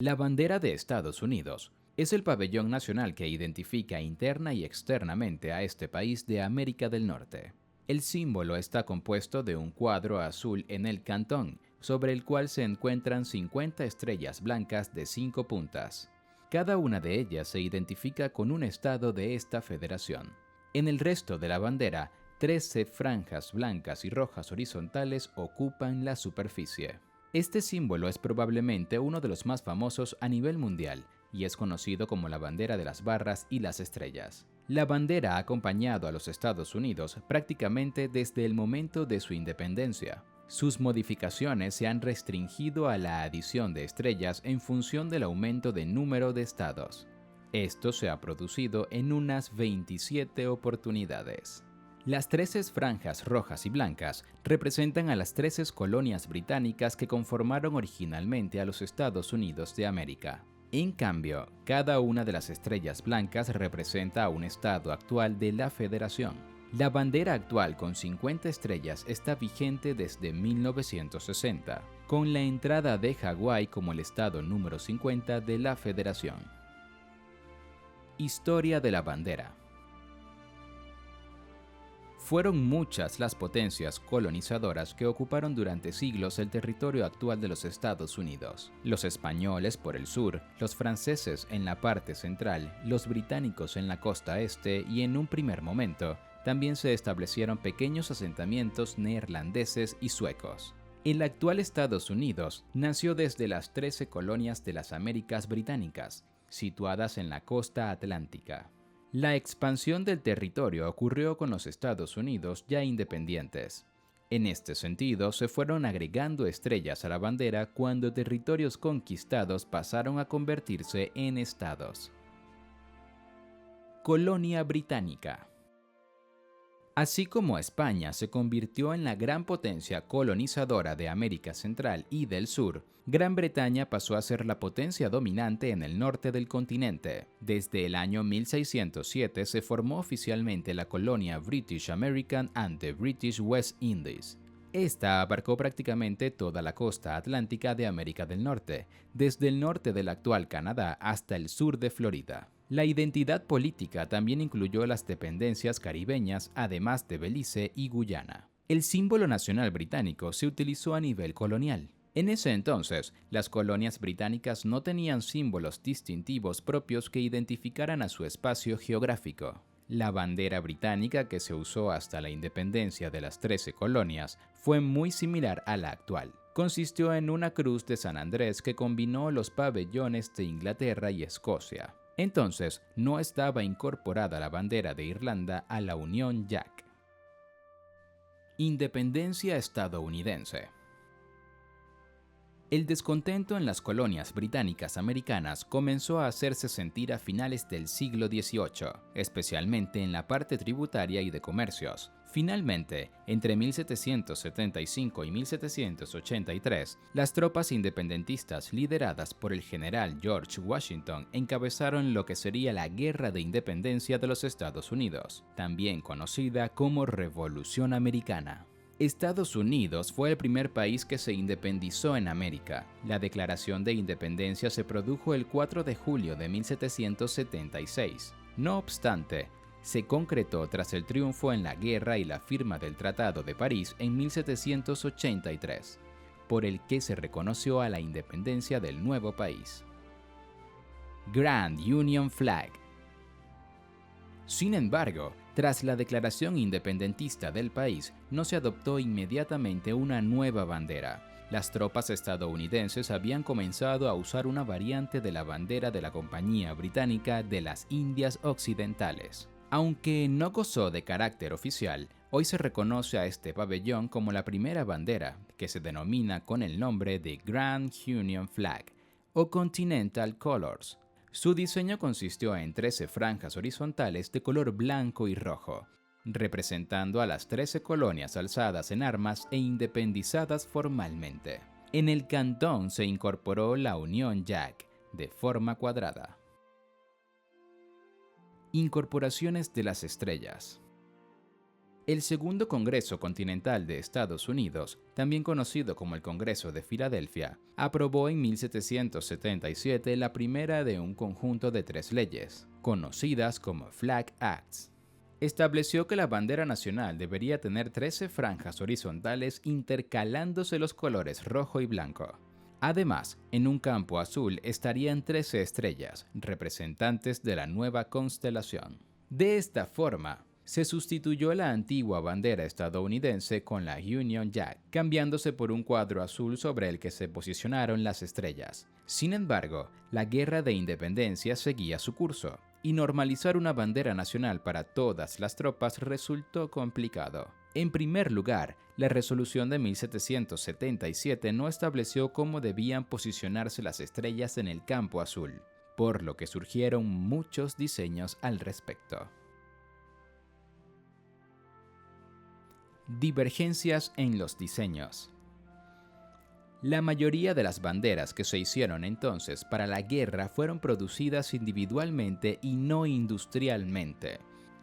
La bandera de Estados Unidos es el pabellón nacional que identifica interna y externamente a este país de América del Norte. El símbolo está compuesto de un cuadro azul en el cantón, sobre el cual se encuentran 50 estrellas blancas de 5 puntas. Cada una de ellas se identifica con un estado de esta federación. En el resto de la bandera, 13 franjas blancas y rojas horizontales ocupan la superficie. Este símbolo es probablemente uno de los más famosos a nivel mundial y es conocido como la bandera de las barras y las estrellas. La bandera ha acompañado a los Estados Unidos prácticamente desde el momento de su independencia. Sus modificaciones se han restringido a la adición de estrellas en función del aumento de número de estados. Esto se ha producido en unas 27 oportunidades. Las 13 franjas rojas y blancas representan a las 13 colonias británicas que conformaron originalmente a los Estados Unidos de América. En cambio, cada una de las estrellas blancas representa a un estado actual de la Federación. La bandera actual con 50 estrellas está vigente desde 1960, con la entrada de Hawái como el estado número 50 de la Federación. Historia de la bandera. Fueron muchas las potencias colonizadoras que ocuparon durante siglos el territorio actual de los Estados Unidos. Los españoles por el sur, los franceses en la parte central, los británicos en la costa este y en un primer momento, también se establecieron pequeños asentamientos neerlandeses y suecos. El actual Estados Unidos nació desde las 13 colonias de las Américas británicas, situadas en la costa atlántica. La expansión del territorio ocurrió con los Estados Unidos ya independientes. En este sentido, se fueron agregando estrellas a la bandera cuando territorios conquistados pasaron a convertirse en estados. Colonia británica. Así como España se convirtió en la gran potencia colonizadora de América Central y del Sur, Gran Bretaña pasó a ser la potencia dominante en el norte del continente. Desde el año 1607 se formó oficialmente la colonia British American and the British West Indies. Esta abarcó prácticamente toda la costa atlántica de América del Norte, desde el norte del actual Canadá hasta el sur de Florida. La identidad política también incluyó las dependencias caribeñas, además de Belice y Guyana. El símbolo nacional británico se utilizó a nivel colonial. En ese entonces, las colonias británicas no tenían símbolos distintivos propios que identificaran a su espacio geográfico. La bandera británica que se usó hasta la independencia de las 13 colonias fue muy similar a la actual. Consistió en una cruz de San Andrés que combinó los pabellones de Inglaterra y Escocia. Entonces, no estaba incorporada la bandera de Irlanda a la Unión Jack. Independencia estadounidense. El descontento en las colonias británicas americanas comenzó a hacerse sentir a finales del siglo XVIII, especialmente en la parte tributaria y de comercios. Finalmente, entre 1775 y 1783, las tropas independentistas lideradas por el general George Washington encabezaron lo que sería la Guerra de Independencia de los Estados Unidos, también conocida como Revolución Americana. Estados Unidos fue el primer país que se independizó en América. La Declaración de Independencia se produjo el 4 de julio de 1776. No obstante, se concretó tras el triunfo en la guerra y la firma del Tratado de París en 1783, por el que se reconoció a la independencia del nuevo país. Grand Union Flag. Sin embargo, tras la declaración independentista del país, no se adoptó inmediatamente una nueva bandera. Las tropas estadounidenses habían comenzado a usar una variante de la bandera de la Compañía Británica de las Indias Occidentales. Aunque no gozó de carácter oficial, hoy se reconoce a este pabellón como la primera bandera, que se denomina con el nombre de Grand Union Flag o Continental Colors. Su diseño consistió en 13 franjas horizontales de color blanco y rojo, representando a las 13 colonias alzadas en armas e independizadas formalmente. En el cantón se incorporó la Unión Jack, de forma cuadrada. Incorporaciones de las estrellas. El Segundo Congreso Continental de Estados Unidos, también conocido como el Congreso de Filadelfia, aprobó en 1777 la primera de un conjunto de 3 leyes, conocidas como Flag Acts. Estableció que la bandera nacional debería tener 13 franjas horizontales intercalándose los colores rojo y blanco. Además, en un campo azul estarían 13 estrellas, representantes de la nueva constelación. De esta forma, se sustituyó la antigua bandera estadounidense con la Union Jack, cambiándose por un cuadro azul sobre el que se posicionaron las estrellas. Sin embargo, la Guerra de Independencia seguía su curso, y normalizar una bandera nacional para todas las tropas resultó complicado. En primer lugar, la resolución de 1777 no estableció cómo debían posicionarse las estrellas en el campo azul, por lo que surgieron muchos diseños al respecto. Divergencias en los diseños. La mayoría de las banderas que se hicieron entonces para la guerra fueron producidas individualmente y no industrialmente.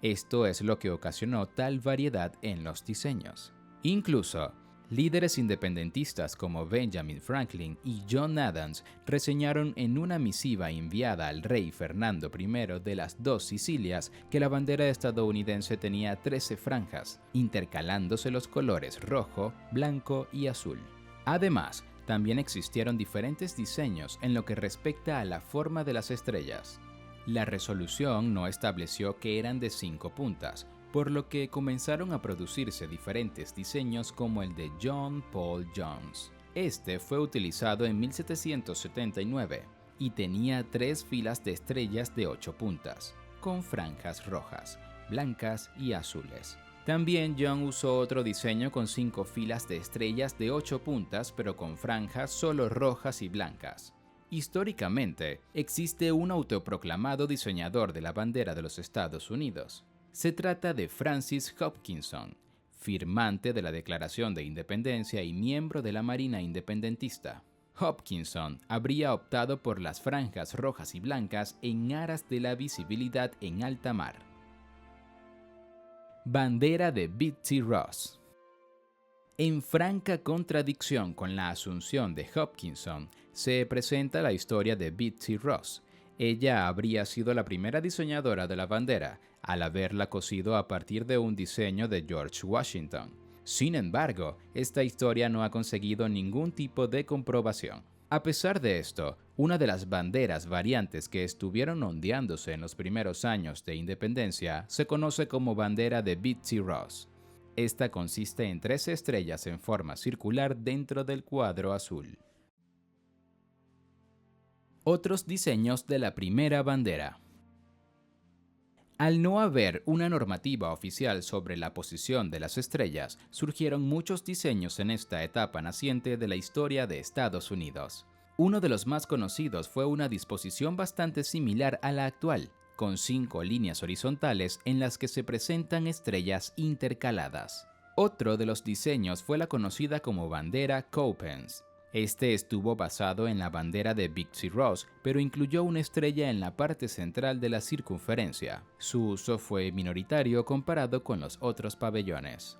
Esto es lo que ocasionó tal variedad en los diseños. Incluso, líderes independentistas como Benjamin Franklin y John Adams reseñaron en una misiva enviada al rey Fernando I de las Dos Sicilias que la bandera estadounidense tenía 13 franjas, intercalándose los colores rojo, blanco y azul. Además, también existieron diferentes diseños en lo que respecta a la forma de las estrellas. La resolución no estableció que eran de 5 puntas, por lo que comenzaron a producirse diferentes diseños como el de John Paul Jones. Este fue utilizado en 1779 y tenía 3 filas de estrellas de 8 puntas, con franjas rojas, blancas y azules. También John usó otro diseño con 5 filas de estrellas de 8 puntas pero con franjas solo rojas y blancas. Históricamente, existe un autoproclamado diseñador de la bandera de los Estados Unidos. Se trata de Francis Hopkinson, firmante de la Declaración de Independencia y miembro de la Marina Independentista. Hopkinson habría optado por las franjas rojas y blancas en aras de la visibilidad en alta mar. Bandera de Betsy Ross. En franca contradicción con la asunción de Hopkinson, se presenta la historia de Betsy Ross. Ella habría sido la primera diseñadora de la bandera, al haberla cosido a partir de un diseño de George Washington. Sin embargo, esta historia no ha conseguido ningún tipo de comprobación. A pesar de esto, una de las banderas variantes que estuvieron ondeándose en los primeros años de independencia se conoce como bandera de Betsy Ross. Esta consiste en 13 estrellas en forma circular dentro del cuadro azul. Otros diseños de la primera bandera. Al no haber una normativa oficial sobre la posición de las estrellas, surgieron muchos diseños en esta etapa naciente de la historia de Estados Unidos. Uno de los más conocidos fue una disposición bastante similar a la actual, con 5 líneas horizontales en las que se presentan estrellas intercaladas. Otro de los diseños fue la conocida como bandera Coppens. Este estuvo basado en la bandera de Betsy Ross, pero incluyó una estrella en la parte central de la circunferencia. Su uso fue minoritario comparado con los otros pabellones.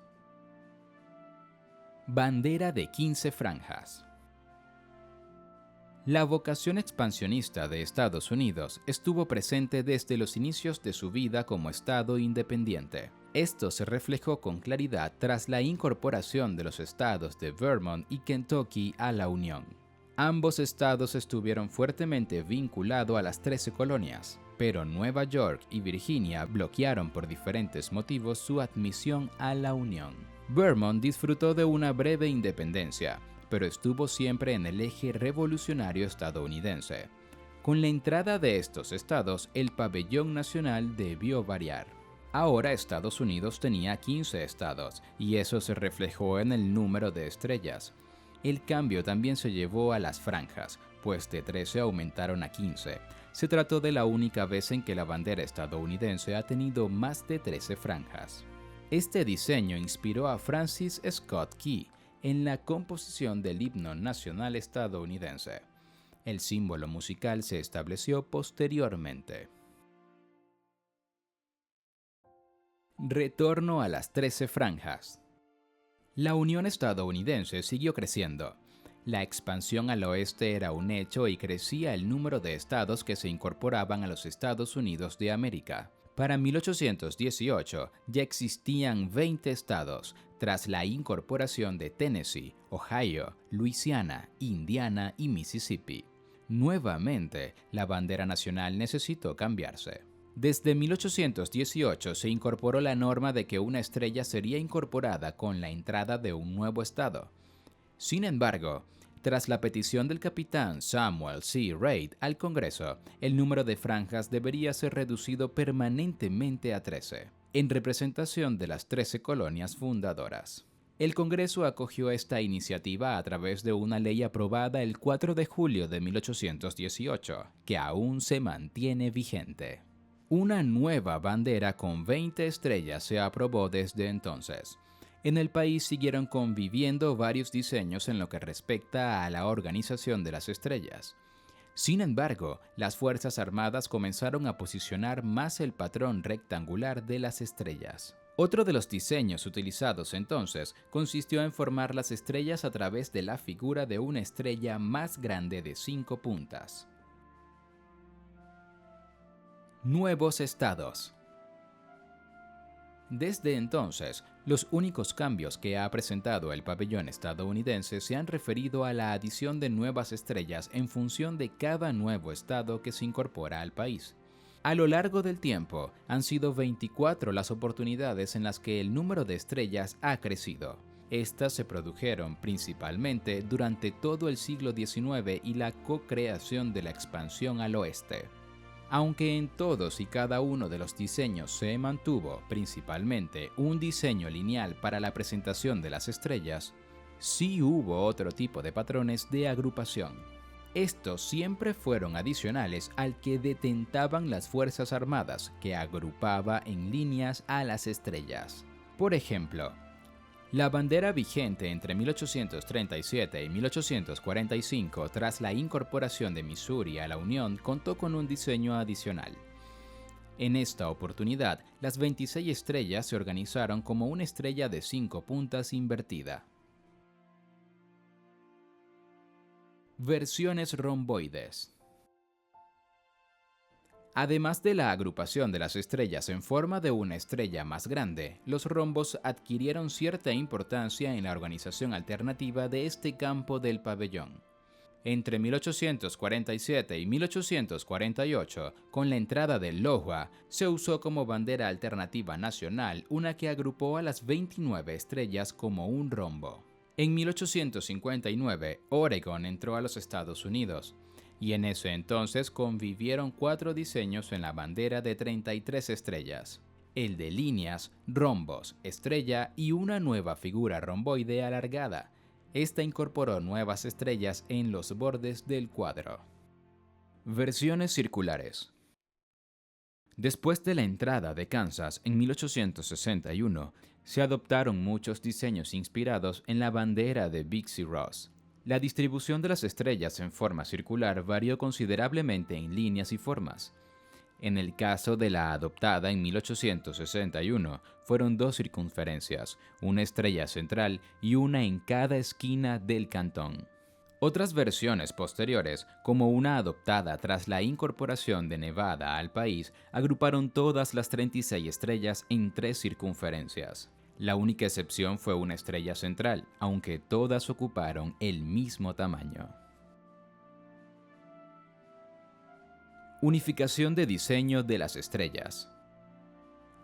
Bandera de 15 franjas. La vocación expansionista de Estados Unidos estuvo presente desde los inicios de su vida como Estado independiente. Esto se reflejó con claridad tras la incorporación de los estados de Vermont y Kentucky a la Unión. Ambos estados estuvieron fuertemente vinculados a las 13 colonias, pero Nueva York y Virginia bloquearon por diferentes motivos su admisión a la Unión. Vermont disfrutó de una breve independencia, pero estuvo siempre en el eje revolucionario estadounidense. Con la entrada de estos estados, el pabellón nacional debió variar. Ahora Estados Unidos tenía 15 estados, y eso se reflejó en el número de estrellas. El cambio también se llevó a las franjas, pues de 13 aumentaron a 15. Se trató de la única vez en que la bandera estadounidense ha tenido más de 13 franjas. Este diseño inspiró a Francis Scott Key en la composición del himno nacional estadounidense. El símbolo musical se estableció posteriormente. Retorno a las 13 franjas. La Unión Estadounidense siguió creciendo. La expansión al oeste era un hecho y crecía el número de estados que se incorporaban a los Estados Unidos de América. Para 1818 ya existían 20 estados, tras la incorporación de Tennessee, Ohio, Luisiana, Indiana y Mississippi. Nuevamente, la bandera nacional necesitó cambiarse. Desde 1818 se incorporó la norma de que una estrella sería incorporada con la entrada de un nuevo estado. Sin embargo, tras la petición del capitán Samuel C. Reid al Congreso, el número de franjas debería ser reducido permanentemente a 13, en representación de las 13 colonias fundadoras. El Congreso acogió esta iniciativa a través de una ley aprobada el 4 de julio de 1818, que aún se mantiene vigente. Una nueva bandera con 20 estrellas se aprobó desde entonces. En el país siguieron conviviendo varios diseños en lo que respecta a la organización de las estrellas. Sin embargo, las Fuerzas Armadas comenzaron a posicionar más el patrón rectangular de las estrellas. Otro de los diseños utilizados entonces consistió en formar las estrellas a través de la figura de una estrella más grande de 5 puntas. Nuevos estados. Desde entonces, los únicos cambios que ha presentado el pabellón estadounidense se han referido a la adición de nuevas estrellas en función de cada nuevo estado que se incorpora al país. A lo largo del tiempo, han sido 24 las oportunidades en las que el número de estrellas ha crecido. Estas se produjeron principalmente durante todo el siglo XIX y la co-creación de la expansión al oeste. Aunque en todos y cada uno de los diseños se mantuvo principalmente un diseño lineal para la presentación de las estrellas, sí hubo otro tipo de patrones de agrupación. Estos siempre fueron adicionales al que detentaban las Fuerzas Armadas, que agrupaba en líneas a las estrellas. Por ejemplo, la bandera vigente entre 1837 y 1845 tras la incorporación de Missouri a la Unión contó con un diseño adicional. En esta oportunidad, las 26 estrellas se organizaron como una estrella de 5 puntas invertida. Versiones romboides. Además de la agrupación de las estrellas en forma de una estrella más grande, los rombos adquirieron cierta importancia en la organización alternativa de este campo del pabellón. Entre 1847 y 1848, con la entrada del Iowa, se usó como bandera alternativa nacional una que agrupó a las 29 estrellas como un rombo. En 1859, Oregon entró a los Estados Unidos, y en ese entonces convivieron 4 diseños en la bandera de 33 estrellas: el de líneas, rombos, estrella y una nueva figura romboide alargada. Esta incorporó nuevas estrellas en los bordes del cuadro. Versiones circulares. Después de la entrada de Kansas en 1861, se adoptaron muchos diseños inspirados en la bandera de Betsy Ross. La distribución de las estrellas en forma circular varió considerablemente en líneas y formas. En el caso de la adoptada en 1861, fueron 2 circunferencias, una estrella central y una en cada esquina del cantón. Otras versiones posteriores, como una adoptada tras la incorporación de Nevada al país, agruparon todas las 36 estrellas en 3 circunferencias. La única excepción fue una estrella central, aunque todas ocuparon el mismo tamaño. Unificación de diseño de las estrellas.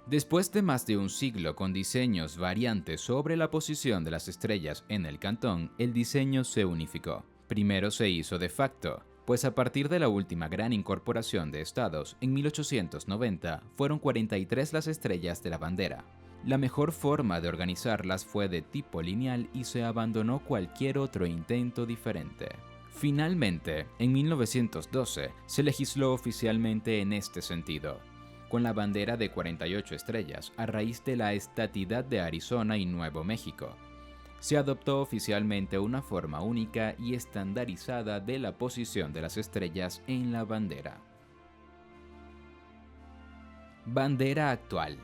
Después de más de un siglo con diseños variantes sobre la posición de las estrellas en el cantón, el diseño se unificó. Primero se hizo de facto, pues a partir de la última gran incorporación de estados, en 1890, fueron 43 las estrellas de la bandera. La mejor forma de organizarlas fue de tipo lineal y se abandonó cualquier otro intento diferente. Finalmente, en 1912, se legisló oficialmente en este sentido, con la bandera de 48 estrellas a raíz de la estatidad de Arizona y Nuevo México. Se adoptó oficialmente una forma única y estandarizada de la posición de las estrellas en la bandera. Bandera actual.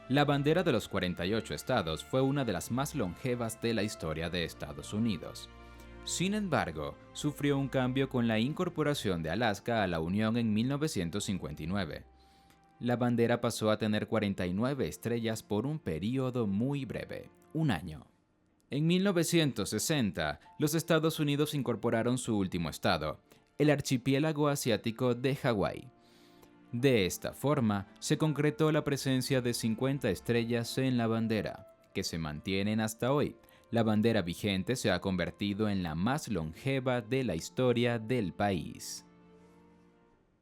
La bandera de los 48 estados fue una de las más longevas de la historia de Estados Unidos. Sin embargo, sufrió un cambio con la incorporación de Alaska a la Unión en 1959. La bandera pasó a tener 49 estrellas por un periodo muy breve, un año. En 1960, los Estados Unidos incorporaron su último estado, el archipiélago asiático de Hawái. De esta forma, se concretó la presencia de 50 estrellas en la bandera, que se mantienen hasta hoy. La bandera vigente se ha convertido en la más longeva de la historia del país.